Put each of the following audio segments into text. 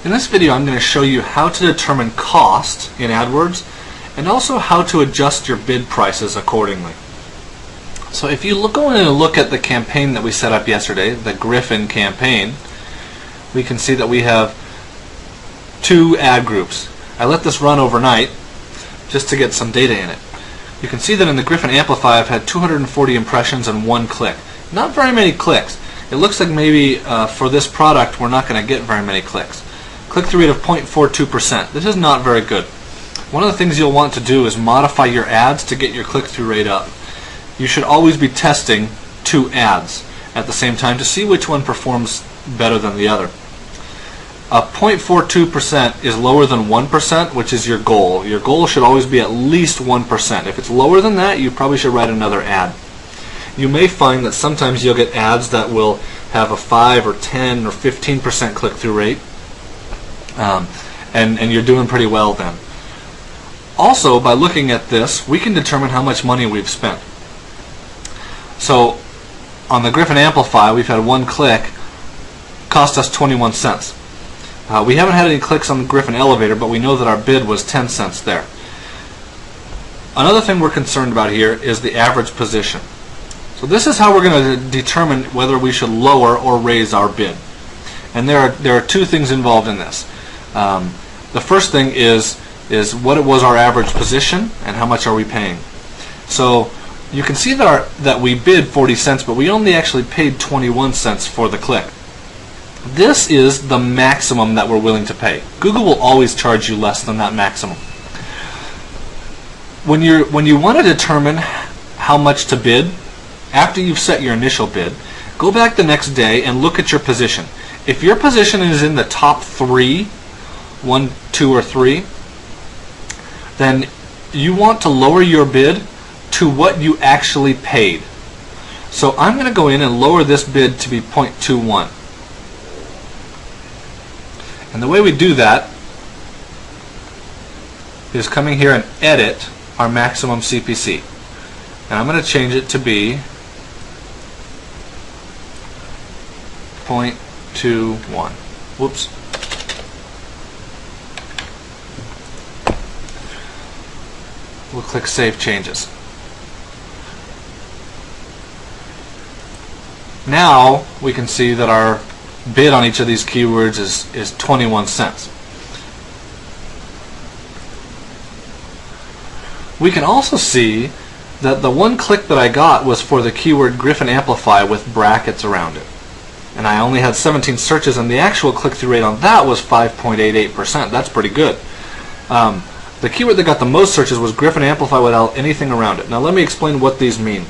In this video I'm going to show you how to determine cost in AdWords and also how to adjust your bid prices accordingly. So if you go in and look at the campaign that we set up yesterday, the Griffin campaign, we can see that we have two ad groups. I let this run overnight just to get some data in it. You can see that in the Griffin Amplify I've had 240 impressions and 1 click. Not very many clicks. It looks like maybe for this product we're not going to get very many clicks. Click-through rate of 0.42%. This is not very good. One of the things you'll want to do is modify your ads to get your click-through rate up. You should always be testing 2 ads at the same time to see which one performs better than the other. 0.42% is lower than 1%, which is your goal. Your goal should always be at least 1%. If it's lower than that, you probably should write another ad. You may find that sometimes you'll get ads that will have a 5 or 10 or 15% click-through rate, and you're doing pretty well then. Also, by looking at this, we can determine how much money we've spent. So, on the Griffin Amplify, we've had 1 click, cost us 21 cents. We haven't had any clicks on the Griffin Elevator, but we know that our bid was 10 cents there. Another thing we're concerned about here is the average position. So this is how we're going to determine whether we should lower or raise our bid. And there are 2 things involved in this. The first thing is what it was our average position and how much are we paying. So you can see that we bid 40 cents, but we only actually paid 21 cents for the click. This is the maximum that we're willing to pay. Google will always charge you less than that maximum. When you want to determine how much to bid, after you've set your initial bid, go back the next day and look at your position. If your position is in the top 3, 1, 2, or 3, then you want to lower your bid to what you actually paid. So I'm going to go in and lower this bid to be 0.21. And the way we do that is coming here and edit our maximum CPC. And I'm going to change it to be 0.21. Whoops. We'll click Save Changes. Now we can see that our bid on each of these keywords is 21 cents. We can also see that the 1 click that I got was for the keyword Griffin Amplify with brackets around it. And I only had 17 searches, and the actual click-through rate on that was 5.88%. That's pretty good. The keyword that got the most searches was Griffin Amplify without anything around it. Now let me explain what these mean.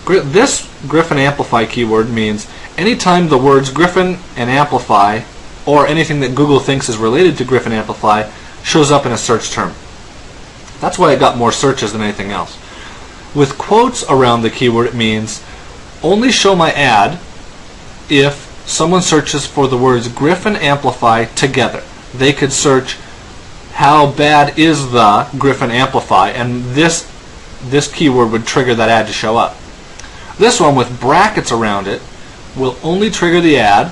This Griffin Amplify keyword means anytime the words Griffin and Amplify, or anything that Google thinks is related to Griffin Amplify, shows up in a search term. That's why it got more searches than anything else. With quotes around the keyword, it means only show my ad if someone searches for the words Griffin Amplify together. They could search how bad is the Griffin Amplify, and this keyword would trigger that ad to show up. This one with brackets around it will only trigger the ad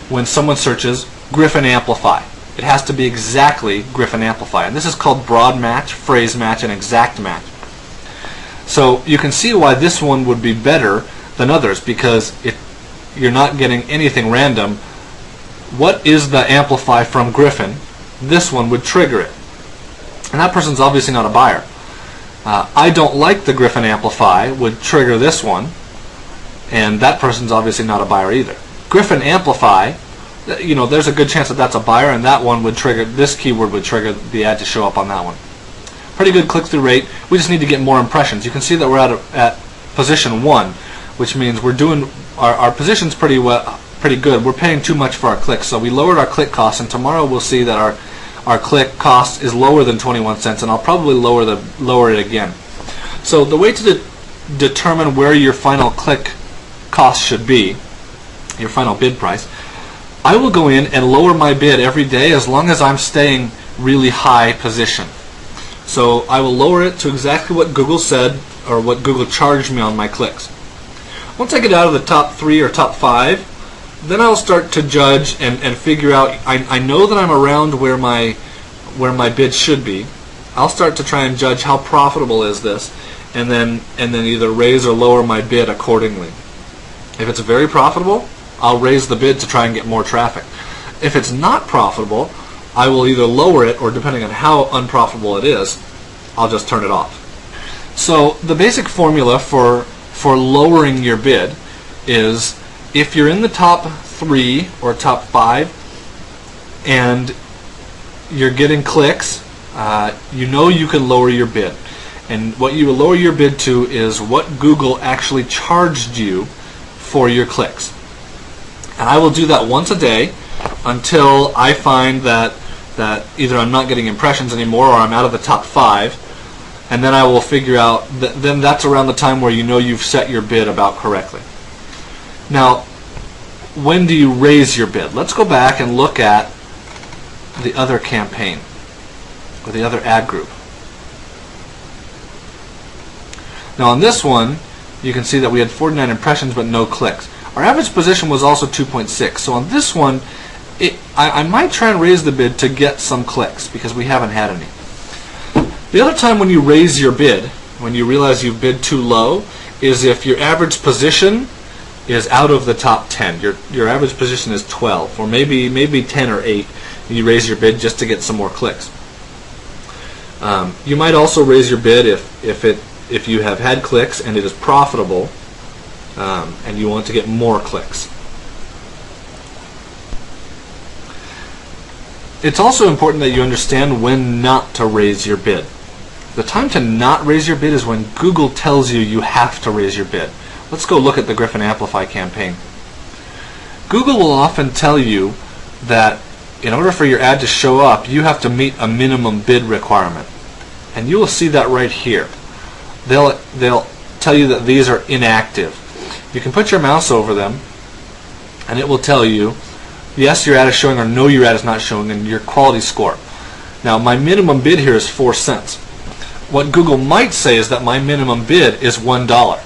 when someone searches Griffin Amplify. It has to be exactly Griffin Amplify. And this is called broad match, phrase match, and exact match. So you can see why this one would be better than others, because you're not getting anything random. What is the Amplify from Griffin? This one would trigger it. And that person's obviously not a buyer. I don't like the Griffin Amplify would trigger this one, and that person's obviously not a buyer either. Griffin Amplify, there's a good chance that that's a buyer, and that one would trigger, this keyword would trigger the ad to show up on that one. Pretty good click-through rate. We just need to get more impressions. You can see that we're at position 1, which means we're doing our position's pretty good. We're paying too much for our clicks, so we lowered our click costs, and tomorrow we'll see that our click cost is lower than 21 cents, and I'll probably lower it again. So the way to determine where your final click cost should be, your final bid price, I will go in and lower my bid every day as long as I'm staying really high position. So I will lower it to exactly what Google said, or what Google charged me on my clicks. Once I get out of the top 3 or top 5, then I'll start to judge and figure out. I know that I'm around where my bid should be. I'll start to try and judge how profitable is this, and then either raise or lower my bid accordingly. If it's very profitable, I'll raise the bid to try and get more traffic. If it's not profitable, I will either lower it, or depending on how unprofitable it is, I'll just turn it off. So the basic formula for lowering your bid is, if you're in the top 3 or top 5 and you're getting clicks, you know you can lower your bid. And what you will lower your bid to is what Google actually charged you for your clicks. And I will do that once a day until I find that either I'm not getting impressions anymore or I'm out of the top 5, and then I will figure out then that's around the time where you know you've set your bid about correctly. Now, when do you raise your bid? Let's go back and look at the other campaign, or the other ad group. Now on this one, you can see that we had 49 impressions but no clicks. Our average position was also 2.6. So on this one, I might try and raise the bid to get some clicks because we haven't had any. The other time when you raise your bid, when you realize you've bid too low, is if your average position is out of the top 10. Your average position is 12, or maybe 10 or 8, and you raise your bid just to get some more clicks. You might also raise your bid if you have had clicks and it is profitable, and you want to get more clicks. It's also important that you understand when not to raise your bid. The time to not raise your bid is when Google tells you you have to raise your bid. Let's go look at the Griffin Amplify campaign. Google will often tell you that in order for your ad to show up, you have to meet a minimum bid requirement. And you will see that right here. They'll tell you that these are inactive. You can put your mouse over them and it will tell you, yes, your ad is showing, or no, your ad is not showing, and your quality score. Now, my minimum bid here is 4 cents. What Google might say is that my minimum bid is $1.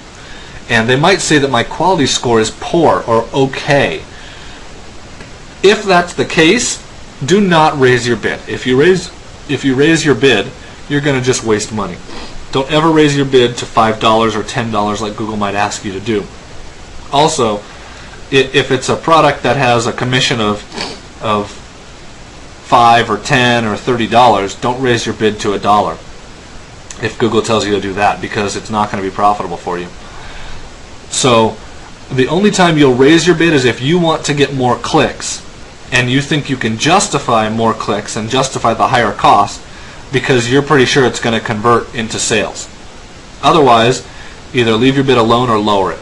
And they might say that my quality score is poor or okay. If that's the case, do not raise your bid. If you raise your bid, you're going to just waste money. Don't ever raise your bid to $5 or $10 like Google might ask you to do. Also, if it's a product that has a commission of $5 or $10 or $30, don't raise your bid to $1 if Google tells you to do that, because it's not going to be profitable for you. So the only time you'll raise your bid is if you want to get more clicks and you think you can justify more clicks and justify the higher cost because you're pretty sure it's going to convert into sales. Otherwise, either leave your bid alone or lower it.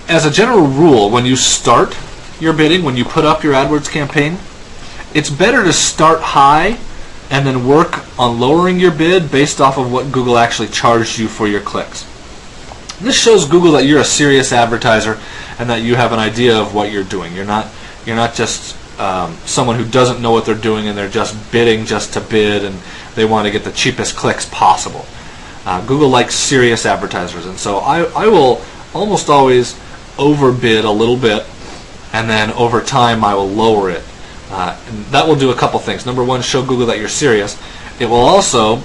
As a general rule, when you start your bidding, when you put up your AdWords campaign, it's better to start high and then work on lowering your bid based off of what Google actually charged you for your clicks. This shows Google that you're a serious advertiser and that you have an idea of what you're doing. You're not just someone who doesn't know what they're doing and they're just bidding just to bid and they want to get the cheapest clicks possible. Google likes serious advertisers, and so I will almost always overbid a little bit, and then over time I will lower it. And that will do a couple things. Number one, show Google that you're serious. It will also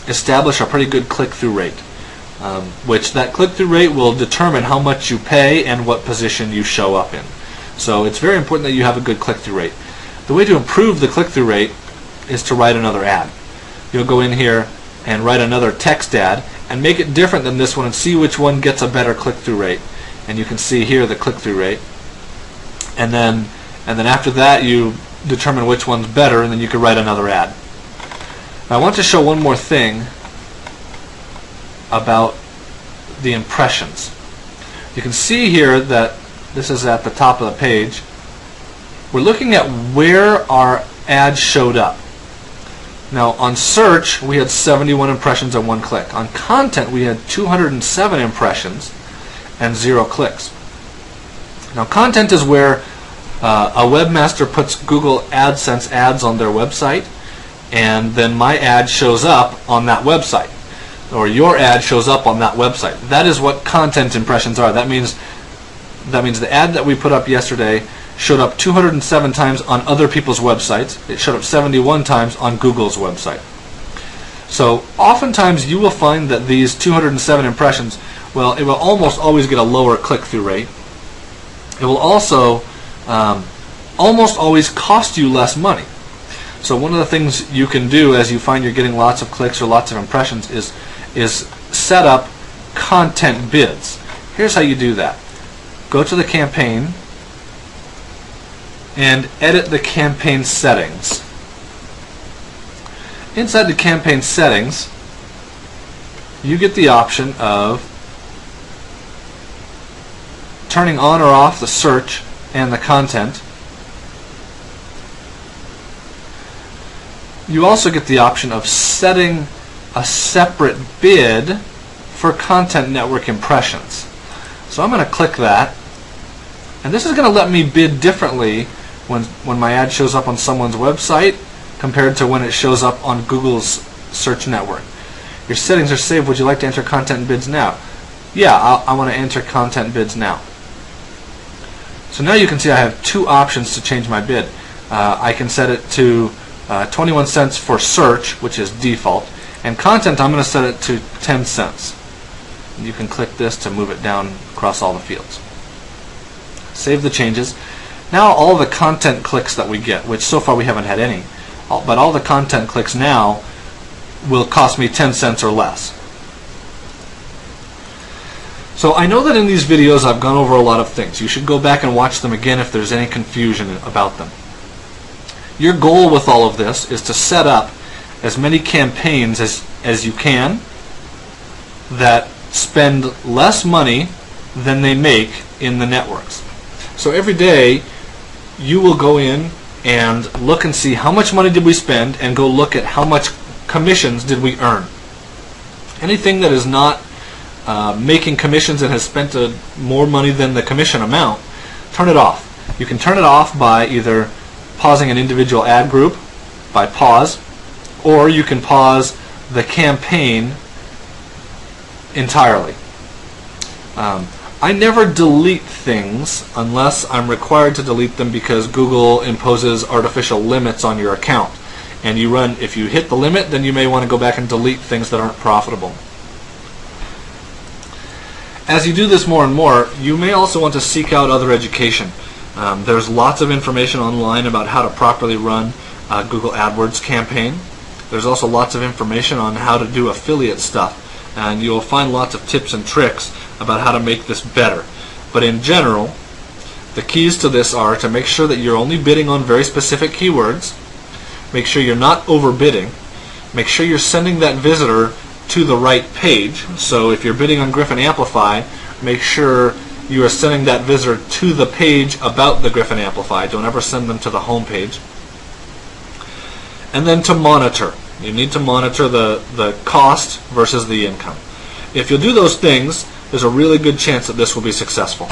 establish a pretty good click-through rate, which that click-through rate will determine how much you pay and what position you show up in. So it's very important that you have a good click-through rate. The way to improve the click-through rate is to write another ad. You'll go in here and write another text ad and make it different than this one and see which one gets a better click-through rate. And you can see here the click-through rate. And then after that you determine which one's better, and then you can write another ad. Now I want to show one more thing about the impressions. You can see here that this is at the top of the page. We're looking at where our ad showed up. Now on search we had 71 impressions and 1 click. On content we had 207 impressions and 0 clicks. Now content is where a webmaster puts Google AdSense ads on their website, and then my ad shows up on that website, or your ad shows up on that website. That is what content impressions are. That means That means the ad that we put up yesterday showed up 207 times on other people's websites. It showed up 71 times on Google's website. So oftentimes you will find that these 207 impressions, well, it will almost always get a lower click-through rate. It will also almost always cost you less money. So one of the things you can do as you find you're getting lots of clicks or lots of impressions is set up content bids. Here's how you do that. Go to the campaign and edit the campaign settings. Inside the campaign settings, you get the option of turning on or off the search and the content. You also get the option of setting a separate bid for content network impressions. So I'm going to click that, and this is going to let me bid differently when my ad shows up on someone's website compared to when it shows up on Google's search network. Your settings are saved. Would you like to enter content bids now? Yeah, I want to enter content bids now. So now you can see I have two options to change my bid. I can set it to 21 cents for search, which is default, and content I'm going to set it to 10 cents. You can click this to move it down across all the fields. Save the changes. Now all the content clicks that we get, which so far we haven't had any, but all the content clicks now will cost me 10 cents or less. So I know that in these videos I've gone over a lot of things. You should go back and watch them again if there's any confusion about them. Your goal with all of this is to set up as many campaigns as you can that spend less money than they make in the networks. So every day you will go in and look and see how much money did we spend and go look at how much commissions did we earn. Anything that is not making commissions and has spent more money than the commission amount, turn it off. You can turn it off by either pausing an individual ad group by pause, or you can pause the campaign entirely. I never delete things unless I'm required to delete them because Google imposes artificial limits on your account. And if you hit the limit, then you may want to go back and delete things that aren't profitable. As you do this more and more, you may also want to seek out other education. There's lots of information online about how to properly run a Google AdWords campaign. There's also lots of information on how to do affiliate stuff. And you'll find lots of tips and tricks about how to make this better. But in general, the keys to this are to make sure that you're only bidding on very specific keywords, make sure you're not overbidding, make sure you're sending that visitor to the right page. So if you're bidding on Griffin Amplify, make sure you are sending that visitor to the page about the Griffin Amplify. Don't ever send them to the home page. And then to monitor. You need to monitor the cost versus the income. If you'll do those things, there's a really good chance that this will be successful.